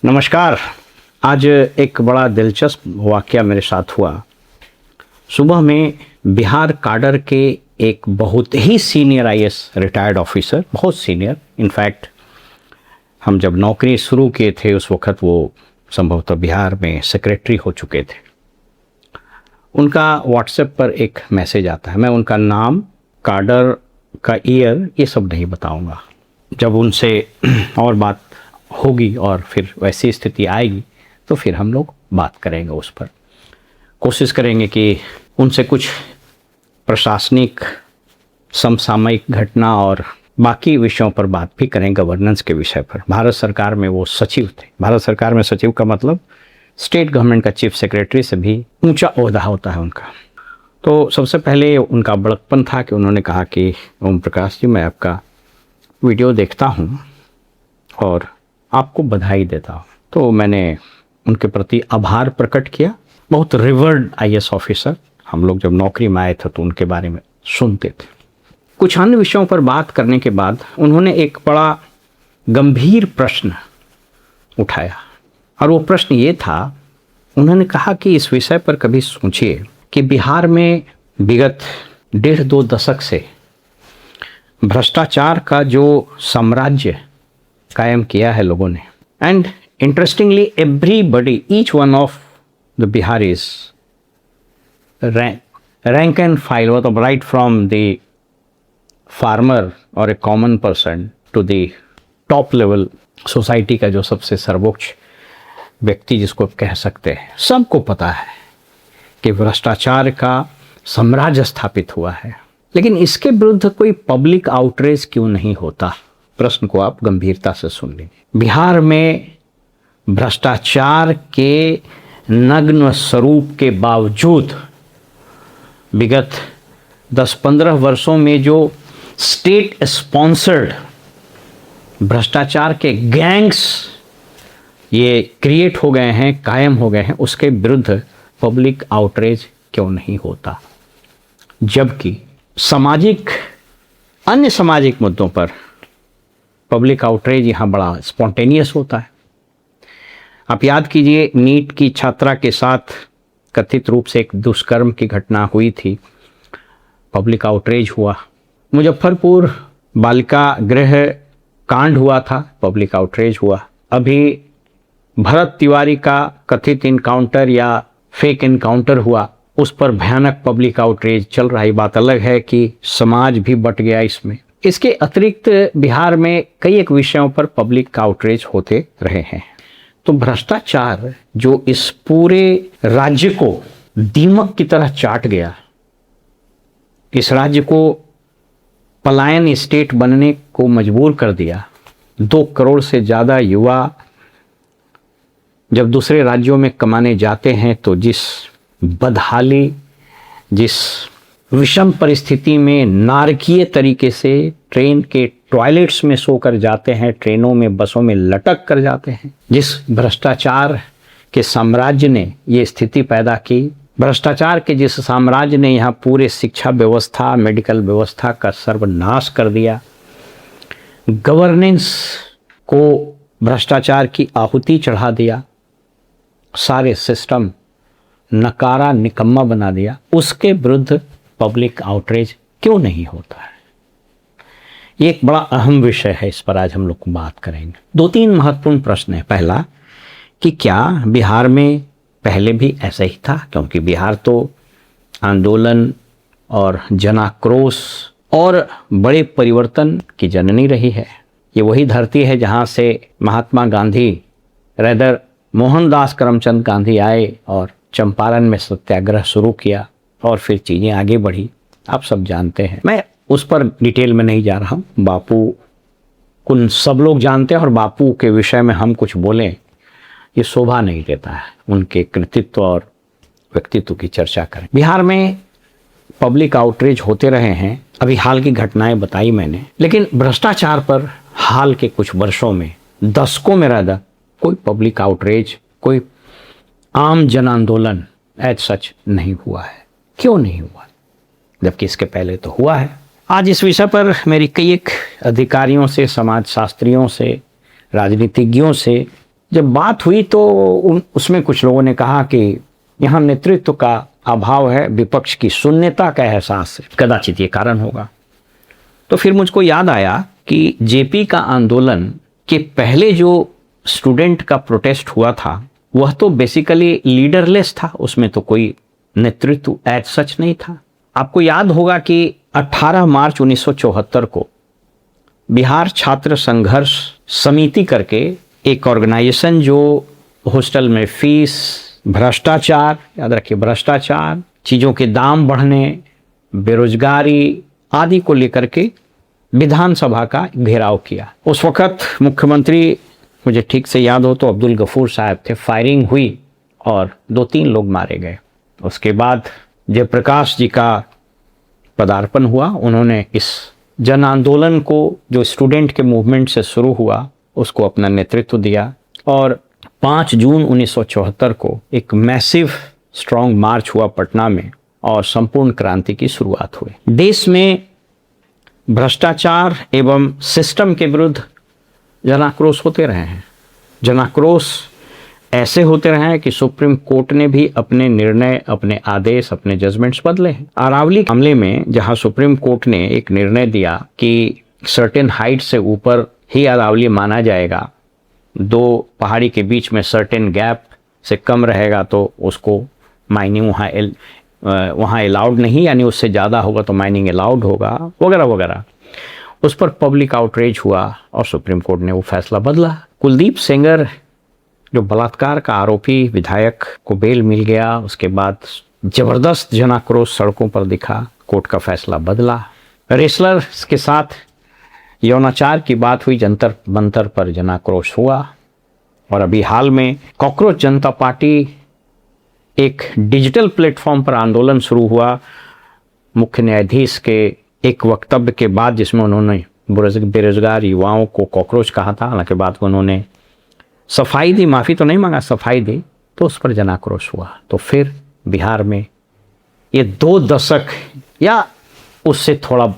नमस्कार। आज एक बड़ा दिलचस्प वाक़या मेरे साथ हुआ। सुबह में बिहार काडर के एक बहुत ही सीनियर आईएएस रिटायर्ड ऑफिसर, बहुत सीनियर, इनफैक्ट हम जब नौकरी शुरू किए थे उस वक़्त वो संभवतः बिहार में सेक्रेटरी हो चुके थे। उनका व्हाट्सएप पर एक मैसेज आता है। मैं उनका नाम, काडर का ईयर, ये सब नहीं बताऊंगा। जब उनसे और बात होगी और फिर वैसी स्थिति आएगी तो फिर हम लोग बात करेंगे उस पर। कोशिश करेंगे कि उनसे कुछ प्रशासनिक समसामयिक घटना और बाकी विषयों पर बात भी करें, गवर्नेंस के विषय पर। भारत सरकार में वो सचिव थे। भारत सरकार में सचिव का मतलब स्टेट गवर्नमेंट का चीफ सेक्रेटरी से भी ऊंचा ओहदा होता है उनका। तो सबसे पहले उनका बड़कपन था कि उन्होंने कहा कि ओम प्रकाश जी, मैं आपका वीडियो देखता हूँ और आपको बधाई देता हूँ। तो मैंने उनके प्रति आभार प्रकट किया। बहुत रिवर्ड आईएएस ऑफिसर, हम लोग जब नौकरी में आए थे तो उनके बारे में सुनते थे। कुछ अन्य विषयों पर बात करने के बाद उन्होंने एक बड़ा गंभीर प्रश्न उठाया और वो प्रश्न ये था, उन्होंने कहा कि इस विषय पर कभी सोचिए कि बिहार में विगत 1.5-2 दशक से भ्रष्टाचार का जो साम्राज्य कायम किया है लोगों ने, and interestingly everybody, each one of the Biharis, rank and file, मतलब राइट फ्रॉम द फार्मर और a common person to the top level society का जो सबसे सर्वोच्च व्यक्ति जिसको कह सकते हैं, सबको पता है कि भ्रष्टाचार का साम्राज्य स्थापित हुआ है। लेकिन इसके विरुद्ध कोई पब्लिक आउटरीच क्यों नहीं होता? प्रश्न को आप गंभीरता से सुन लीजिए। बिहार में भ्रष्टाचार के नग्न स्वरूप के बावजूद विगत 10-15 वर्षों में जो स्टेट स्पॉन्सर्ड भ्रष्टाचार के गैंग्स ये क्रिएट हो गए हैं, कायम हो गए हैं, उसके विरुद्ध पब्लिक आउटरीच क्यों नहीं होता? जबकि अन्य सामाजिक मुद्दों पर पब्लिक आउटरीच यहाँ बड़ा स्पॉन्टेनियस होता है। आप याद कीजिए, नीट की छात्रा के साथ कथित रूप से एक दुष्कर्म की घटना हुई थी, पब्लिक आउटरीच हुआ। मुजफ्फरपुर बालिका गृह कांड हुआ था, पब्लिक आउटरीच हुआ। अभी भरत तिवारी का कथित इनकाउंटर या फेक इनकाउंटर हुआ, उस पर भयानक पब्लिक आउटरीच चल रहा है। बात अलग है कि समाज भी बट गया इसमें। इसके अतिरिक्त बिहार में कई एक विषयों पर पब्लिक आउटरीच होते रहे हैं। तो भ्रष्टाचार जो इस पूरे राज्य को दीमक की तरह चाट गया, इस राज्य को पलायन स्टेट बनने को मजबूर कर दिया। 2 करोड़ से ज़्यादा युवा जब दूसरे राज्यों में कमाने जाते हैं तो जिस बदहाली, जिस विषम परिस्थिति में नारकीय तरीके से ट्रेन के टॉयलेट्स में सोकर जाते हैं, ट्रेनों में, बसों में लटक कर जाते हैं, जिस भ्रष्टाचार के साम्राज्य ने ये स्थिति पैदा की, भ्रष्टाचार के जिस साम्राज्य ने यहाँ पूरे शिक्षा व्यवस्था, मेडिकल व्यवस्था का सर्वनाश कर दिया, गवर्नेंस को भ्रष्टाचार की आहुति चढ़ा दिया, सारे सिस्टम नकारा निकम्मा बना दिया, उसके विरुद्ध पब्लिक आउटरीच क्यों नहीं होता है? ये एक बड़ा अहम विषय है, इस पर आज हम लोग बात करेंगे। 2-3 महत्वपूर्ण प्रश्न है। पहला कि क्या बिहार में पहले भी ऐसा ही था? क्योंकि बिहार तो आंदोलन और जनाक्रोश और बड़े परिवर्तन की जननी रही है। ये वही धरती है जहाँ से महात्मा गांधी, रेदर मोहनदास करमचंद गांधी आए और चंपारण में सत्याग्रह शुरू किया और फिर चीज़ें आगे बढ़ी। आप सब जानते हैं, मैं उस पर डिटेल में नहीं जा रहा हूँ। बापू को सब लोग जानते हैं और बापू के विषय में हम कुछ बोलें ये शोभा नहीं देता है। उनके कृतित्व और व्यक्तित्व की चर्चा करें। बिहार में पब्लिक आउटरीच होते रहे हैं, अभी हाल की घटनाएं बताई मैंने, लेकिन भ्रष्टाचार पर हाल के कुछ वर्षों में, दशकों में रहा कोई पब्लिक आउटरीच, कोई आम जन आंदोलन एज सच नहीं हुआ है। क्यों नहीं हुआ? जबकि इसके पहले तो हुआ है। आज इस विषय पर मेरी कई एक अधिकारियों से, समाज शास्त्रियों से, राजनीतिज्ञों से जब बात हुई तो उसमें कुछ लोगों ने कहा कि यहाँ नेतृत्व का अभाव है, विपक्ष की शून्यता का एहसास है, कदाचित ये कारण होगा। तो फिर मुझको याद आया कि जेपी का आंदोलन के पहले जो स्टूडेंट का प्रोटेस्ट हुआ था वह तो बेसिकली लीडरलेस था, उसमें तो कोई नेतृत्व एज सच नहीं था। आपको याद होगा कि 18 मार्च 1974 को बिहार छात्र संघर्ष समिति करके एक ऑर्गेनाइजेशन जो हॉस्टल में फीस, भ्रष्टाचार, याद रखिए भ्रष्टाचार, चीज़ों के दाम बढ़ने, बेरोजगारी आदि को लेकर के विधानसभा का घेराव किया। उस वक्त मुख्यमंत्री, मुझे ठीक से याद हो तो अब्दुल गफूर साहब थे, फायरिंग हुई और 2-3 लोग मारे गए। उसके बाद जयप्रकाश जी का पदार्पण हुआ, उन्होंने इस जन आंदोलन को जो स्टूडेंट के मूवमेंट से शुरू हुआ उसको अपना नेतृत्व दिया और 5 जून 1974 को एक मैसिव स्ट्रॉन्ग मार्च हुआ पटना में और संपूर्ण क्रांति की शुरुआत हुई। देश में भ्रष्टाचार एवं सिस्टम के विरुद्ध जनाक्रोश होते रहे हैं। जनाक्रोश ऐसे होते रहे हैं कि सुप्रीम कोर्ट ने भी अपने निर्णय, अपने आदेश, अपने जजमेंट्स बदले हैं। अरावली मामले में जहां सुप्रीम कोर्ट ने एक निर्णय दिया कि सर्टेन हाइट से ऊपर ही अरावली माना जाएगा, 2 पहाड़ी के बीच में सर्टेन गैप से कम रहेगा तो उसको माइनिंग वहाँ अलाउड नहीं, यानी उससे ज़्यादा होगा तो माइनिंग अलाउड होगा, वगैरह वगैरह। उस पर पब्लिक आउटरीच हुआ और सुप्रीम कोर्ट ने वो फैसला बदला। कुलदीप सेंगर जो बलात्कार का आरोपी विधायक को बेल मिल गया, उसके बाद जबरदस्त जनाक्रोश सड़कों पर दिखा, कोर्ट का फैसला बदला। रेसलर के साथ यौनाचार की बात हुई, जंतर मंतर पर जनाक्रोश हुआ। और अभी हाल में कॉकरोच जनता पार्टी एक डिजिटल प्लेटफॉर्म पर आंदोलन शुरू हुआ मुख्य न्यायाधीश के एक वक्तव्य के बाद, जिसमें उन्होंने बेरोजगार युवाओं को कॉकरोच कहा था। हालांकि बाद में उन्होंने सफाई दी, माफ़ी तो नहीं मांगा, सफाई दी, तो उस पर जनाक्रोश हुआ। तो फिर बिहार में ये 2 दशक या उससे थोड़ा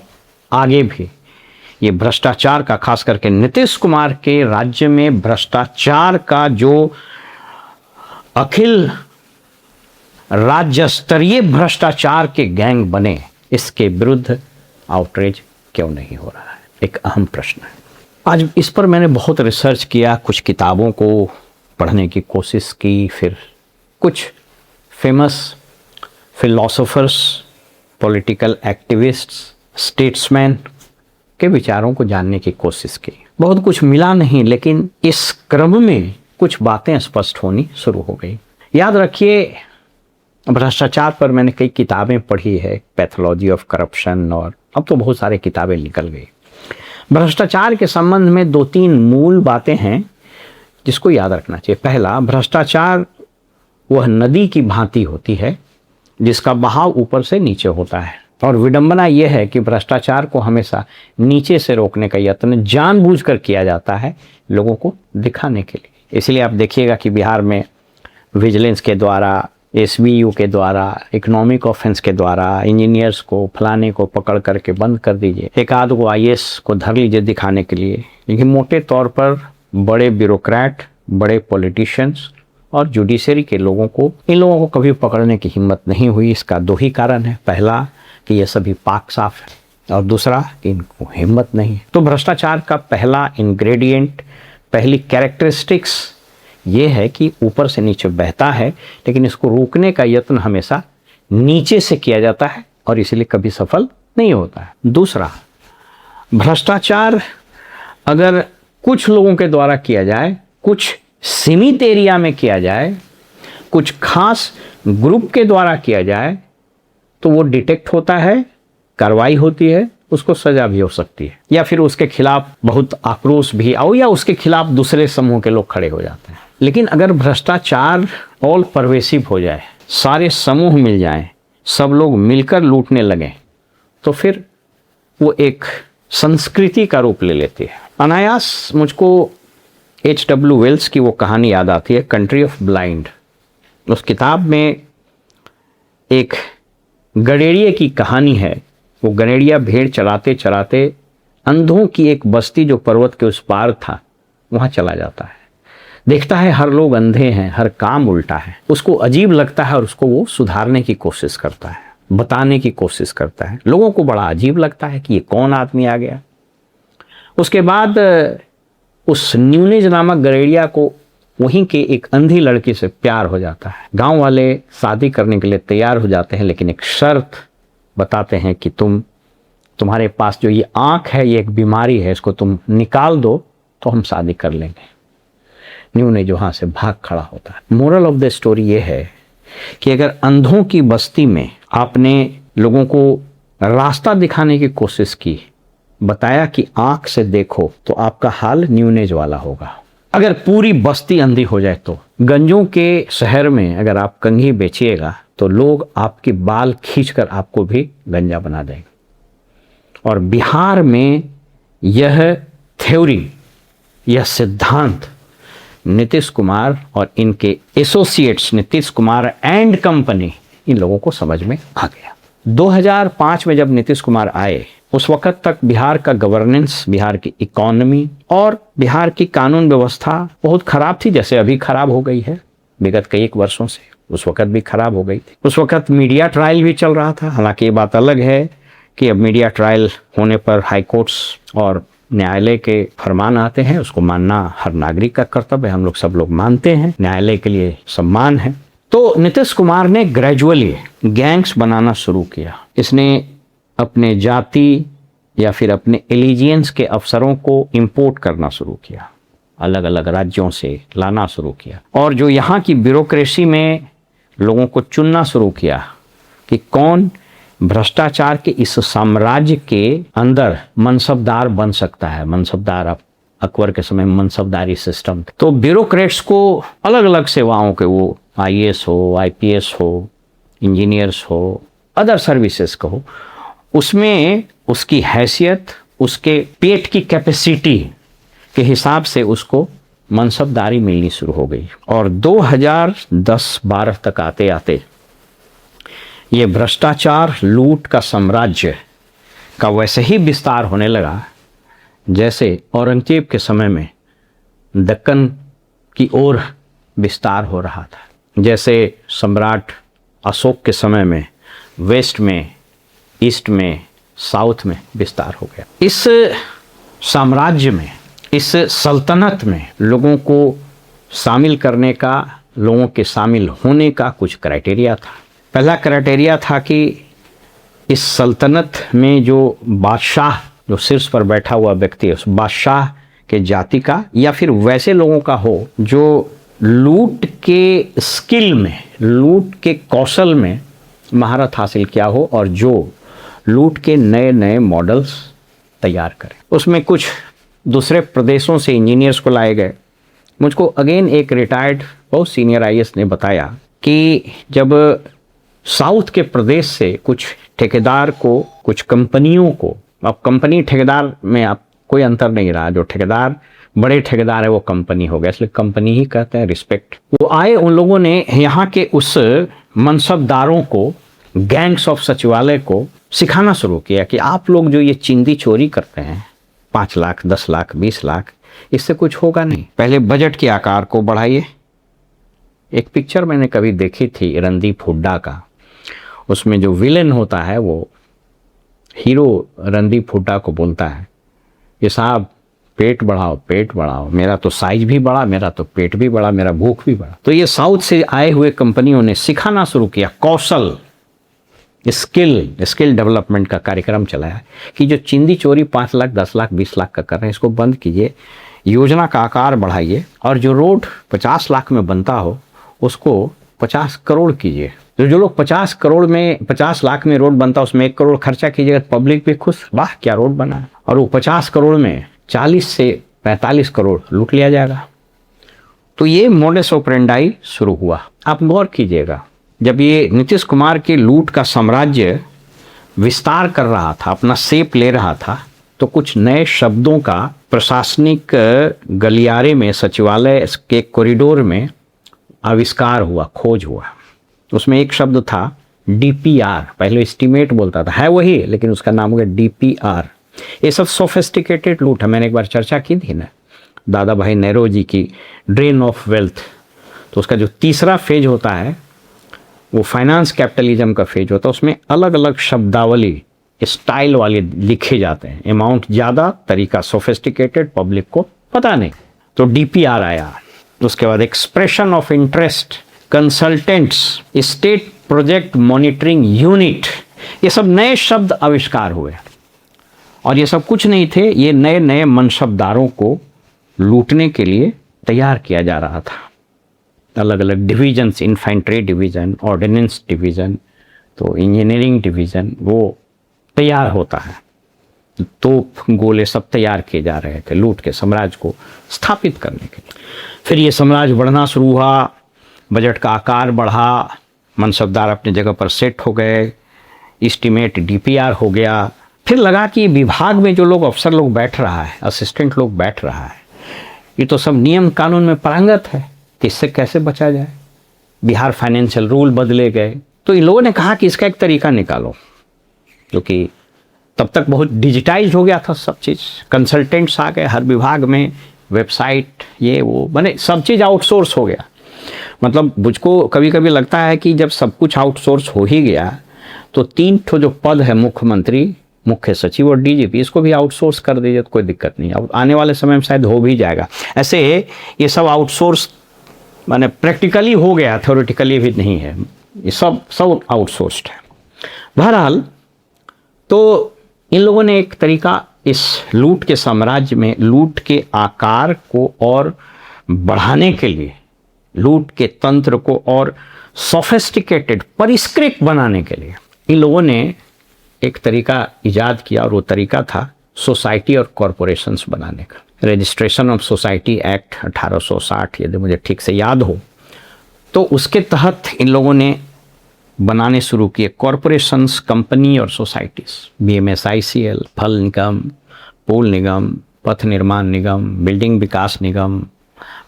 आगे भी ये भ्रष्टाचार का, खास करके नीतीश कुमार के राज्य में भ्रष्टाचार का जो अखिल राज्य स्तरीय भ्रष्टाचार के गैंग बने, इसके विरुद्ध आउटरीच क्यों नहीं हो रहा है, एक अहम प्रश्न है। आज इस पर मैंने बहुत रिसर्च किया, कुछ किताबों को पढ़ने की कोशिश की, फिर कुछ famous philosophers, political activists, statesman के विचारों को जानने की कोशिश की। बहुत कुछ मिला नहीं, लेकिन इस क्रम में कुछ बातें स्पष्ट होनी शुरू हो गई। याद रखिए, भ्रष्टाचार पर मैंने कई किताबें पढ़ी है, पैथोलॉजी ऑफ करप्शन, और अब तो बहुत सारी किताबें निकल गई। भ्रष्टाचार के संबंध में 2-3 मूल बातें हैं जिसको याद रखना चाहिए। पहला, भ्रष्टाचार वह नदी की भांति होती है जिसका बहाव ऊपर से नीचे होता है, और विडंबना यह है कि भ्रष्टाचार को हमेशा नीचे से रोकने का यत्न जानबूझकर किया जाता है, लोगों को दिखाने के लिए। इसलिए आप देखिएगा कि बिहार में विजिलेंस के द्वारा, SBU के द्वारा, इकोनॉमिक ऑफेंस के द्वारा इंजीनियर्स को, फलाने को पकड़ करके बंद कर दीजिए, एक आध को IAS को धर लीजिए दिखाने के लिए। लेकिन मोटे तौर पर बड़े ब्यूरोक्रेट, बड़े पॉलिटिशियंस और जुडिशरी के लोगों को, इन लोगों को कभी पकड़ने की हिम्मत नहीं हुई। इसका 2 ही कारण है। पहला कि ये सभी पाक साफ है, और दूसरा कि इनको हिम्मत नहीं है। तो भ्रष्टाचार का पहला इंग्रेडिएंट, पहली कैरेक्टरिस्टिक्स ये है कि ऊपर से नीचे बहता है, लेकिन इसको रोकने का यत्न हमेशा नीचे से किया जाता है और इसलिए कभी सफल नहीं होता है। दूसरा, भ्रष्टाचार अगर कुछ लोगों के द्वारा किया जाए, कुछ सीमित एरिया में किया जाए, कुछ खास ग्रुप के द्वारा किया जाए, तो वो डिटेक्ट होता है, कार्रवाई होती है, उसको सजा भी हो सकती है, या फिर उसके खिलाफ बहुत आक्रोश भी आओ, या उसके खिलाफ दूसरे समूह के लोग खड़े हो जाते हैं। लेकिन अगर भ्रष्टाचार ऑल परवेसिव हो जाए, सारे समूह मिल जाएं, सब लोग मिलकर लूटने लगें, तो फिर वो एक संस्कृति का रूप ले लेती है। अनायास मुझको H.W. वेल्स की वो कहानी याद आती है, कंट्री ऑफ ब्लाइंड। उस किताब में एक गडेड़िए की कहानी है। वो गडेड़िया भेड़ चराते चराते अंधों की एक बस्ती जो पर्वत के उस पार था, वहाँ चला जाता है। देखता है हर लोग अंधे हैं, हर काम उल्टा है, उसको अजीब लगता है और उसको वो सुधारने की कोशिश करता है, बताने की कोशिश करता है। लोगों को बड़ा अजीब लगता है कि ये कौन आदमी आ गया। उसके बाद उस न्यूनेज नामक गरेड़िया को वहीं के एक अंधी लड़की से प्यार हो जाता है। गांव वाले शादी करने के लिए तैयार हो जाते हैं, लेकिन एक शर्त बताते हैं कि तुम्हारे पास जो ये आँख है ये एक बीमारी है, इसको तुम निकाल दो तो हम शादी कर लेंगे। न्यूनेज वहाँ से भाग खड़ा होता है। मोरल ऑफ द स्टोरी ये है कि अगर अंधों की बस्ती में आपने लोगों को रास्ता दिखाने की कोशिश की, बताया कि आँख से देखो, तो आपका हाल न्यूनेज वाला होगा। अगर पूरी बस्ती अंधी हो जाए तो गंजों के शहर में अगर आप कंघी बेचिएगा तो लोग आपके बाल खींचकर आपको भी गंजा बना देंगे। और बिहार में यह थ्योरी, यह सिद्धांत नीतीश कुमार और इनके associates Nitish Kumar and company, इन लोगों को समझ में आ गया। 2005 में जब नीतीश कुमार आए, उस वक्त तक बिहार का गवर्नेंस, बिहार की इकोनॉमी और बिहार की कानून व्यवस्था बहुत खराब थी, जैसे अभी खराब हो गई है विगत कई एक वर्षों से। उस वक्त भी खराब हो गई थी। उस वक्त मीडिया ट्रायल भी चल रहा था। हालांकि ये बात अलग है कि अब मीडिया ट्रायल होने पर हाई कोर्ट्स और न्यायालय के फरमान आते हैं, उसको मानना हर नागरिक का कर्तव्य है। हम लोग सब लोग मानते हैं, न्यायालय के लिए सम्मान है। तो नीतीश कुमार ने ग्रेजुअली गैंग्स बनाना शुरू किया। इसने अपने जाति या फिर अपने एलिजियंस के अफसरों को इंपोर्ट करना शुरू किया, अलग अलग राज्यों से लाना शुरू किया, और जो यहाँ की ब्यूरोक्रेसी में लोगों को चुनना शुरू किया कि कौन भ्रष्टाचार के इस साम्राज्य के अंदर मनसबदार बन सकता है। मनसबदार, अकबर के समय मनसबदारी सिस्टम। तो ब्यूरोक्रेट्स को अलग अलग सेवाओं के, वो आईएएस हो, आईपीएस हो, इंजीनियर्स हो, अदर सर्विसेज को हो, उसमें उसकी हैसियत, उसके पेट की कैपेसिटी के हिसाब से उसको मनसबदारी मिलनी शुरू हो गई। और 2010-12 तक आते आते ये भ्रष्टाचार, लूट का साम्राज्य का वैसे ही विस्तार होने लगा जैसे औरंगजेब के समय में दक्कन की ओर विस्तार हो रहा था, जैसे सम्राट अशोक के समय में वेस्ट में, ईस्ट में, साउथ में विस्तार हो गया। इस साम्राज्य में, इस सल्तनत में लोगों को शामिल करने का, लोगों के शामिल होने का कुछ क्राइटेरिया था। पहला क्राइटेरिया था कि इस सल्तनत में जो बादशाह, जो शीर्ष पर बैठा हुआ व्यक्ति है, उस बादशाह के जाति का या फिर वैसे लोगों का हो जो लूट के स्किल में, लूट के कौशल में महारत हासिल किया हो और जो लूट के नए नए मॉडल्स तैयार करें। उसमें कुछ दूसरे प्रदेशों से इंजीनियर्स को लाए गए। मुझको अगेन एक रिटायर्ड बहुत सीनियर आईएएस ने बताया कि जब साउथ के प्रदेश से कुछ ठेकेदार को, कुछ कंपनियों को, अब कंपनी ठेकेदार में आप कोई अंतर नहीं रहा, जो ठेकेदार बड़े ठेकेदार है वो कंपनी हो गया, इसलिए कंपनी ही कहते हैं, रिस्पेक्ट। वो आए, उन लोगों ने यहाँ के उस मनसबदारों को, गैंग्स ऑफ सचिवालय को सिखाना शुरू किया कि आप लोग जो ये चिंदी चोरी करते हैं 5 लाख, 10 लाख, 20 लाख, इससे कुछ होगा नहीं। पहले बजट के आकार को बढ़ाइए। एक पिक्चर मैंने कभी देखी थी रणदीप हुड्डा का, उसमें जो विलेन होता है वो हीरो रणदीप हुड्डा को बोलता है कि साहब पेट बढ़ाओ, पेट बढ़ाओ, मेरा तो साइज भी बढ़ा, मेरा तो पेट भी बढ़ा, मेरा भूख भी बढ़ा। तो ये साउथ से आए हुए कंपनियों ने सिखाना शुरू किया, कौशल, स्किल डेवलपमेंट का कार्यक्रम चलाया कि जो चिंदी चोरी 5 लाख, 10 लाख, 20 लाख का कर रहे हैं, इसको बंद कीजिए, योजना का आकार बढ़ाइए, और जो रोड 50 लाख में बनता हो उसको 50 करोड़ कीजिए। तो जो लोग 50 लाख में रोड बनता है उसमें 1 करोड़ खर्चा कीजिएगा, पब्लिक भी खुश, वाह क्या रोड बना है। और वो 50 करोड़ में 40 से 45 करोड़ लूट लिया जाएगा। तो ये मोडस ऑपरेंडाई शुरू हुआ। आप गौर कीजिएगा, जब ये नीतीश कुमार के लूट का साम्राज्य विस्तार कर रहा था, अपना शेप ले रहा था, तो कुछ नए शब्दों का प्रशासनिक गलियारे में, सचिवालय के कॉरिडोर में आविष्कार हुआ, खोज हुआ। उसमें एक शब्द था डीपीआर, पहले एस्टीमेट बोलता था, है वही, लेकिन उसका नाम हो गया डीपीआर। ये सब सोफिस्टिकेटेड लूट है, मैंने एक बार चर्चा की थी ना। दादा भाई नेहरू की ड्रेन ऑफ वेल्थ, तो उसका जो तीसरा फेज होता है वो फाइनेंस कैपिटलिज्म का फेज होता है। उसमें अलग अलग शब्दावली स्टाइल वाले लिखे जाते हैं, अमाउंट ज़्यादा, तरीका सोफिस्टिकेटेड, पब्लिक को पता नहीं। तो डीपीआर आया, उसके बाद expression of interest, consultants, state project monitoring unit, ये सब नए शब्द आविष्कार हुए। और ये सब कुछ नहीं थे, ये नए नए मनसबदारों को लूटने के लिए तैयार किया जा रहा था। अलग अलग divisions, infantry division, ordnance division, तो इंजीनियरिंग डिवीज़न वो तैयार होता है। तोप गोले सब तैयार किए जा रहे थे लूट के साम्राज्य को स्थापित करने के लिए। फिर ये साम्राज्य बढ़ना शुरू हुआ, बजट का आकार बढ़ा, मनसबदार अपनी जगह पर सेट हो गए, एस्टीमेट डीपीआर हो गया। फिर लगा कि विभाग में जो लोग अफसर लोग बैठ रहा है, असिस्टेंट लोग बैठ रहा है, ये तो सब नियम कानून में पारंगत है, तो इससे कैसे बचा जाए। बिहार फाइनेंशियल रूल बदले गए, तो इन लोगों ने कहा कि इसका एक तरीका निकालो, क्योंकि तब तक बहुत डिजिटाइज हो गया था सब चीज़, कंसल्टेंट्स आ गए हर विभाग में, वेबसाइट ये वो, माने सब चीज़ आउटसोर्स हो गया। मतलब मुझको कभी कभी लगता है कि जब सब कुछ आउटसोर्स हो ही गया तो 3 ठो जो पद है, मुख्यमंत्री, मुख्य सचिव और डीजीपी, इसको भी आउटसोर्स कर दीजिए तो कोई दिक्कत नहीं। अब आने वाले समय में शायद हो भी जाएगा। ऐसे ये सब आउटसोर्स माने प्रैक्टिकली हो गया, थ्योरेटिकली भी नहीं है, ये सब आउटसोर्स्ड है। बहरहाल तो इन लोगों ने एक तरीका इस लूट के साम्राज्य में लूट के आकार को और बढ़ाने के लिए, लूट के तंत्र को और सोफिस्टिकेटेड, परिष्कृत बनाने के लिए इन लोगों ने एक तरीका इजाद किया, और वो तरीका था सोसाइटी और कॉरपोरेशंस बनाने का। रजिस्ट्रेशन ऑफ सोसाइटी एक्ट 1860, यदि मुझे ठीक से याद हो, तो उसके तहत इन लोगों ने बनाने शुरू किए कॉरपोरेशंस, कंपनी और सोसाइटीज़, BMSICL, फल निगम, पुल निगम, पथ निर्माण निगम, बिल्डिंग विकास निगम।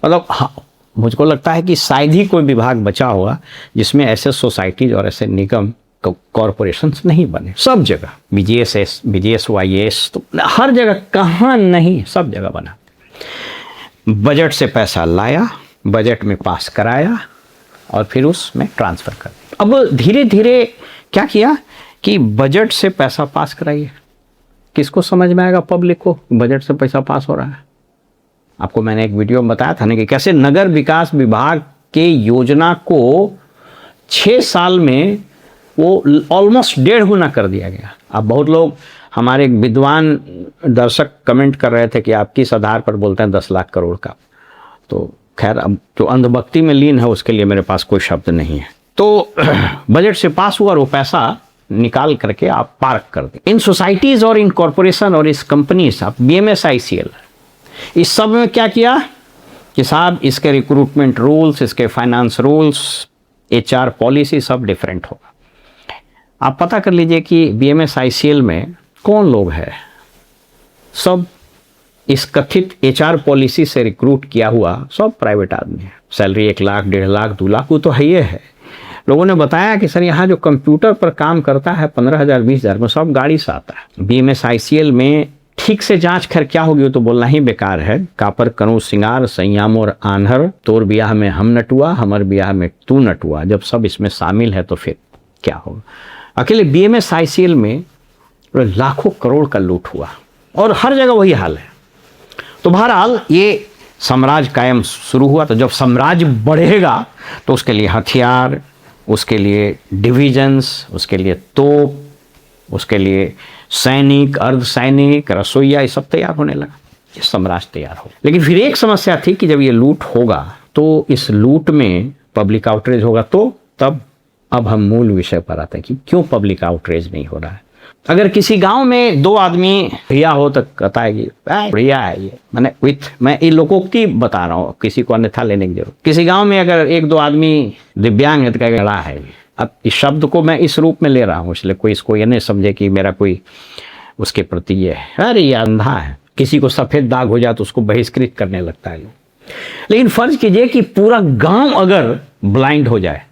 मतलब हाँ, मुझको लगता है कि शायद ही कोई विभाग बचा होगा जिसमें ऐसे सोसाइटीज और ऐसे निगम, कॉरपोरेशंस नहीं बने। सब जगह BGSYS, तो हर जगह, कहाँ नहीं, सब जगह बना। बजट से पैसा लाया, बजट में पास कराया और फिर उसमें ट्रांसफ़र कर दिया। अब धीरे धीरे क्या किया कि बजट से पैसा पास कराइए। किसको समझ में आएगा? पब्लिक को बजट से पैसा पास हो रहा है। आपको मैंने एक वीडियो में बताया था ना कि कैसे नगर विकास विभाग के योजना को 6 साल में वो ऑलमोस्ट 1.5 गुना कर दिया गया। अब बहुत लोग, हमारे विद्वान दर्शक कमेंट कर रहे थे कि आप किस आधार पर बोलते हैं 10 लाख करोड़ का। तो खैर, अब जो अंधभक्ति में लीन है उसके लिए मेरे पास कोई शब्द नहीं है। तो बजट से पास हुआ और वो पैसा निकाल करके आप पार्क कर दें इन सोसाइटीज़ और इन कॉरपोरेशन और इस कंपनीज, आप BMSICL, इस सब में क्या किया कि साहब इसके रिक्रूटमेंट रूल्स, इसके फाइनेंस रूल्स, HR पॉलिसी सब डिफरेंट होगा। आप पता कर लीजिए कि BMSICL में कौन लोग हैं। सब इस कथित HR पॉलिसी से रिक्रूट किया हुआ सब प्राइवेट आदमी है। सैलरी 1 लाख, 1.5 लाख, 2 लाख वो तो है ही है। लोगों ने बताया कि सर यहाँ जो कंप्यूटर पर काम करता है 15,000 20,000 में, सब गाड़ी से आता है। BMSICL में ठीक से जांच कर क्या होगी वो तो बोलना ही बेकार है। कापर करूँ सिंगार, संयाम और आन्हर, तोर ब्याह में हम नटुआ, हमर ब्याह में तू नटुआ, जब सब इसमें शामिल है तो फिर क्या होगा। अकेले BMSICL में लाखों करोड़ का लूट हुआ और हर जगह वही हाल है। तो बहरहाल ये साम्राज्य कायम शुरू हुआ। तो जब साम्राज्य बढ़ेगा तो उसके लिए हथियार, उसके लिए डिविजन्स, उसके लिए तोप, उसके लिए सैनिक, अर्धसैनिक, रसोईया, ये सब तैयार होने लगा। ये साम्राज्य तैयार हो। लेकिन फिर एक समस्या थी कि जब ये लूट होगा तो इस लूट में पब्लिक आउटरीच होगा। तो तब अब हम मूल विषय पर आते हैं कि क्यों पब्लिक आउटरीच नहीं हो रहा है। अगर किसी गांव में 2 आदमी भैया हो तो कहता है कि भैया है ये, मैंने मैं इन लोकोक्ति बता रहा हूँ, किसी को अन्यथा लेने की जरूरत। किसी गांव में अगर 1-2 आदमी दिव्यांग है तो कहेगा लड़ा है ये। अब इस शब्द को मैं इस रूप में ले रहा हूँ, इसलिए कोई इसको ये नहीं समझे कि मेरा कोई उसके प्रति ये है, अरे ये अंधा है। किसी को सफ़ेद दाग हो जाए तो उसको बहिष्कृत करने लगता है लोग। लेकिन फर्ज कीजिए कि पूरा गांव अगर ब्लाइंड हो जाए,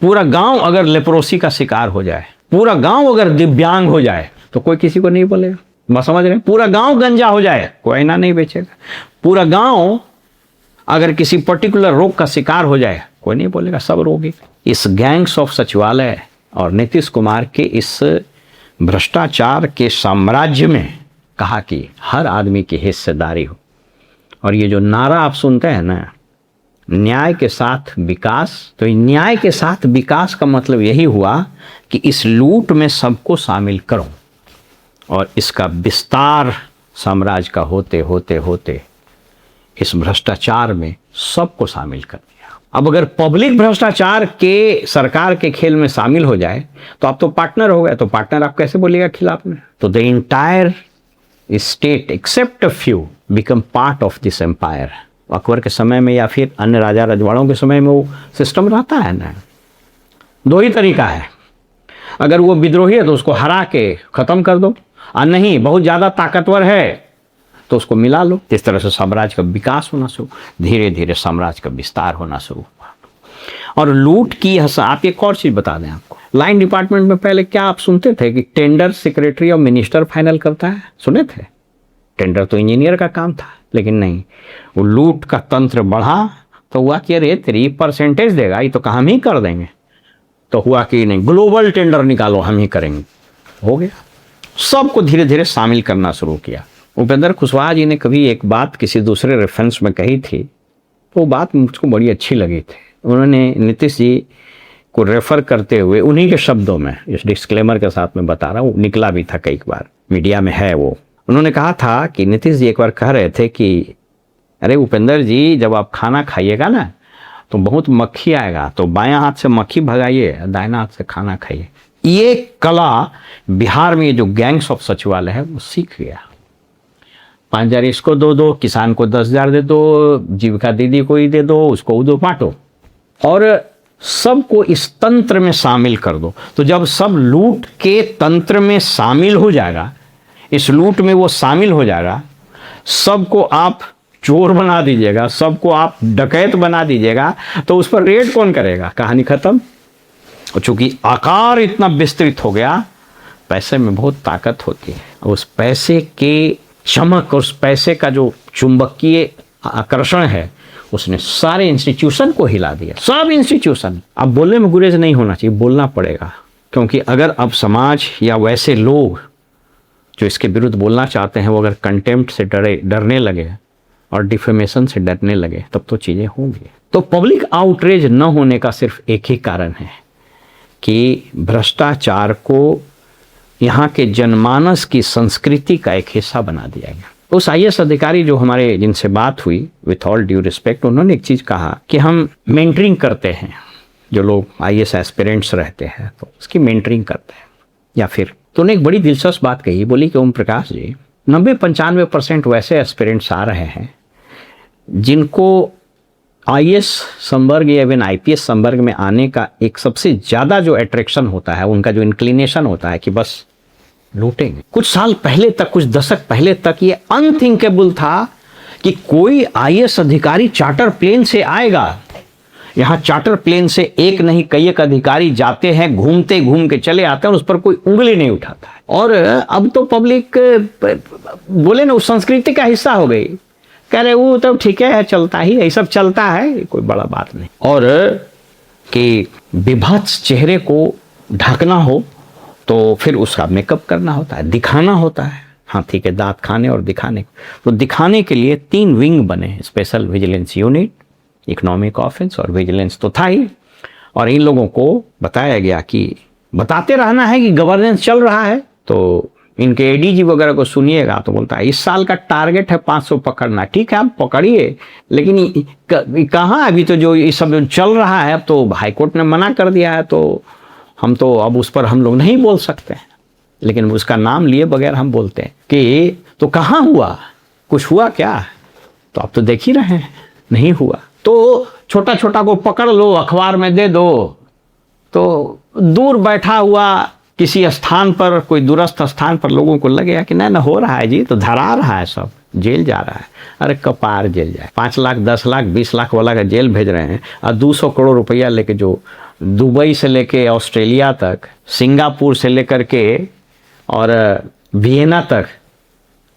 पूरा गांव अगर लेप्रोसी का शिकार हो जाए, पूरा गांव अगर दिव्यांग हो जाए तो कोई किसी को नहीं बोलेगा। मैं समझ रहे हैं, पूरा गांव गंजा हो जाए कोई ना नहीं बेचेगा। पूरा गांव अगर किसी पर्टिकुलर रोग का शिकार हो जाए कोई नहीं बोलेगा, सब रोगी। इस गैंग्स ऑफ सचिवालय और नीतीश कुमार के इस भ्रष्टाचार के साम्राज्य में कहा कि हर आदमी की हिस्सेदारी हो। और ये जो नारा आप सुनते हैं ना, न्याय के साथ विकास, तो न्याय के साथ विकास का मतलब यही हुआ कि इस लूट में सबको शामिल करो और इसका विस्तार साम्राज्य का होते होते होते इस भ्रष्टाचार में सबको शामिल कर दिया। अब अगर पब्लिक भ्रष्टाचार के सरकार के खेल में शामिल हो जाए तो आप तो पार्टनर हो गए, तो पार्टनर आप कैसे बोलिएगा खिलाफ में? तो the entire state except a few become part of this empire. Akbar के समय में या फिर अन्य राजा रजवाड़ों के समय में वो सिस्टम रहता है ना। दो ही तरीका है, अगर वो विद्रोही है तो उसको हरा के खत्म कर दो, और नहीं बहुत ज़्यादा ताकतवर है तो उसको मिला लो। इस तरह से साम्राज्य का विकास होना शुरू, धीरे धीरे साम्राज्य का विस्तार होना शुरू हुआ। और लूट की आप एक और चीज़ बता दें आपको, लाइन डिपार्टमेंट में पहले क्या आप सुनते थे कि टेंडर सेक्रेटरी और मिनिस्टर फाइनल करता है? सुने थे? टेंडर तो इंजीनियर का काम था, लेकिन नहीं, वो लूट का तंत्र बढ़ा तो हुआ कि अरे 3% देगा, ये तो हम ही कर देंगे। तो हुआ कि नहीं, ग्लोबल टेंडर निकालो, हम ही करेंगे। हो गया, सबको धीरे धीरे शामिल करना शुरू किया। उपेंद्र कुशवाहा जी ने कभी एक बात किसी दूसरे रेफरेंस में कही थी, तो वो बात मुझको बड़ी अच्छी लगी थी। उन्होंने नीतीश जी को रेफर करते हुए उन्हीं के शब्दों में, इस डिस्क्लेमर के साथ मैं बता रहा हूँ, निकला भी था कई बार, मीडिया में है वो। उन्होंने कहा था कि नीतीश जी एक बार कह रहे थे कि अरे उपेंद्र जी, जब आप खाना खाइएगा ना तो बहुत मक्खी आएगा, तो बायां हाथ से मक्खी भगाइए, दाहिना हाथ से खाना खाइए। ये कला बिहार में जो गैंग्स ऑफ सचिवालय है वो सीख गया। 5,000 इसको दो, किसान को 10,000 दे दो, जीविका दीदी को ही दे दो, उसको दो बांटो, और सबको इस तंत्र में शामिल कर दो। तो जब सब लूट के तंत्र में शामिल हो जाएगा, इस लूट में वो शामिल हो जाएगा, सबको आप चोर बना दीजिएगा, सबको आप डकैत बना दीजिएगा, तो उस पर रेड कौन करेगा? कहानी खत्म। और चूंकि आकार इतना विस्तृत हो गया, पैसे में बहुत ताकत होती है, उस पैसे के चमक और उस पैसे का जो चुंबकीय आकर्षण है उसने सारे इंस्टीट्यूशन को हिला दिया, सब इंस्टीट्यूशन। अब बोलने में गुरेज नहीं होना चाहिए, बोलना पड़ेगा, क्योंकि अगर अब समाज या वैसे लोग जो इसके विरुद्ध बोलना चाहते हैं वो अगर कंटेम्प्ट से डरने लगे और डिफेमेशन से डरने लगे, तब तो चीज़ें होंगी। तो पब्लिक आउटरेज न होने का सिर्फ एक ही कारण है कि भ्रष्टाचार को यहाँ के जनमानस की संस्कृति का एक हिस्सा बना दिया गया। उस IAS अधिकारी जो हमारे जिनसे बात हुई, विथ ऑल ड्यू रिस्पेक्ट, उन्होंने एक चीज़ कहा कि हम मेंटरिंग करते हैं, जो लोग IAS एस्पिरेंट्स रहते हैं तो उसकी मेंटरिंग करते हैं। या फिर तो उन्होंने एक बड़ी दिलचस्प बात कही, बोली कि ओम प्रकाश जी, 90-95% वैसे एस्पिरेंट्स आ रहे हैं जिनको IAS संवर्ग या इवन IPS संवर्ग में आने का एक सबसे ज़्यादा जो अट्रैक्शन होता है, उनका जो इंक्लिनेशन होता है कि बस लूटेंगे। कुछ साल पहले तक, कुछ दशक पहले तक ये अनथिंकेबल था कि कोई IAS अधिकारी चार्टर प्लेन से आएगा। यहाँ चार्टर प्लेन से एक नहीं कई एक अधिकारी जाते हैं, घूमते घूम के चले आते हैं, उस पर कोई उंगली नहीं उठाता है। और अब तो पब्लिक बोले ना, उस संस्कृति का हिस्सा हो गई, कह रहे वो तो ठीक है, चलता ही, ये सब चलता है, कोई बड़ा बात नहीं। और कि विभत्स चेहरे को ढकना हो तो फिर उसका मेकअप करना होता है, दिखाना होता है, हाथी के दांत खाने और दिखाने। तो दिखाने के लिए 3 विंग बने, special vigilance unit, economic offence और विजिलेंस तो था ही। और इन लोगों को बताया गया कि बताते रहना है कि गवर्नेंस चल रहा है। तो इनके ADG वगैरह को सुनिएगा तो बोलता है इस साल का टारगेट है 500 पकड़ना। ठीक है, आप पकड़िए, लेकिन कहाँ, अभी तो जो ये सब चल रहा है अब तो हाईकोर्ट ने मना कर दिया है, तो हम तो अब उस पर हम लोग नहीं बोल सकते हैं, लेकिन उसका नाम लिए बगैर हम बोलते हैं कि तो कहाँ हुआ, कुछ हुआ क्या? तो आप तो देख ही रहे हैं, नहीं हुआ। तो छोटा छोटा को पकड़ लो, अखबार में दे दो, तो दूर बैठा हुआ किसी स्थान पर, कोई दूरस्थ स्थान पर लोगों को लगेगा कि नहीं ना हो रहा है जी, तो धरा रहा है, सब जेल जा रहा है। अरे कपार जेल जाए, 5 लाख 10 लाख 20 लाख वाला का जेल भेज रहे हैं, और 200 करोड़ रुपया लेके जो दुबई से लेके ऑस्ट्रेलिया तक, सिंगापुर से लेकर के और वियना तक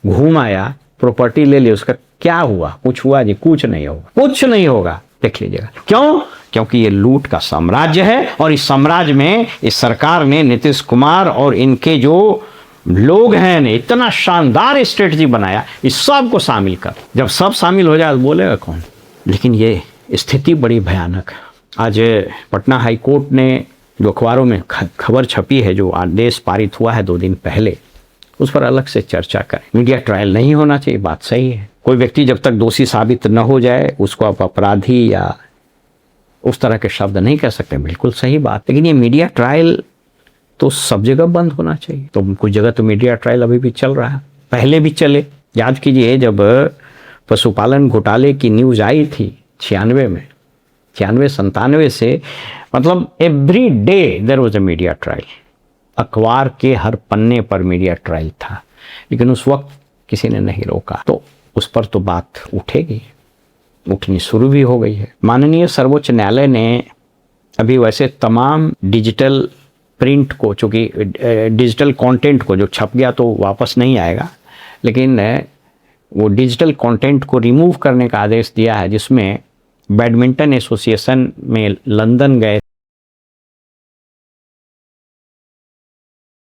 घूम आया, प्रॉपर्टी ले ली, उसका क्या हुआ? कुछ हुआ जी? कुछ नहीं होगा, कुछ नहीं होगा। देख लीजिएगा क्यों? क्योंकि ये लूट का साम्राज्य है, और इस साम्राज्य में इस सरकार ने, नीतीश कुमार और इनके जो लोग हैं ने इतना शानदार स्ट्रेटजी बनाया इस सब को शामिल कर। जब सब शामिल हो जाए तो बोलेगा कौन? लेकिन ये स्थिति बड़ी भयानक है। आज पटना हाई कोर्ट ने जो अखबारों में खबर छपी है, जो आदेश पारित हुआ है 2 दिन पहले, उस पर अलग से चर्चा करें। मीडिया ट्रायल नहीं होना चाहिए, बात सही है। कोई व्यक्ति जब तक दोषी साबित न हो जाए उसको आप अपराधी या उस तरह के शब्द नहीं कह सकते, बिल्कुल सही बात। लेकिन ये मीडिया ट्रायल तो सब जगह बंद होना चाहिए। तो कुछ जगह तो मीडिया ट्रायल अभी भी चल रहा है, पहले भी चले। याद कीजिए जब पशुपालन घोटाले की न्यूज आई थी 96 में, 96-97 से, मतलब every day there was a media trial. अखबार के हर पन्ने पर मीडिया ट्रायल था, लेकिन उस वक्त किसी ने नहीं रोका। तो उस पर तो बात उठेगी, उठनी शुरू भी हो गई है। माननीय सर्वोच्च न्यायालय ने अभी वैसे तमाम डिजिटल प्रिंट को, चूँकि डिजिटल कंटेंट को जो छप गया तो वापस नहीं आएगा, लेकिन वो डिजिटल कंटेंट को रिमूव करने का आदेश दिया है, जिसमें बैडमिंटन एसोसिएशन में लंदन गए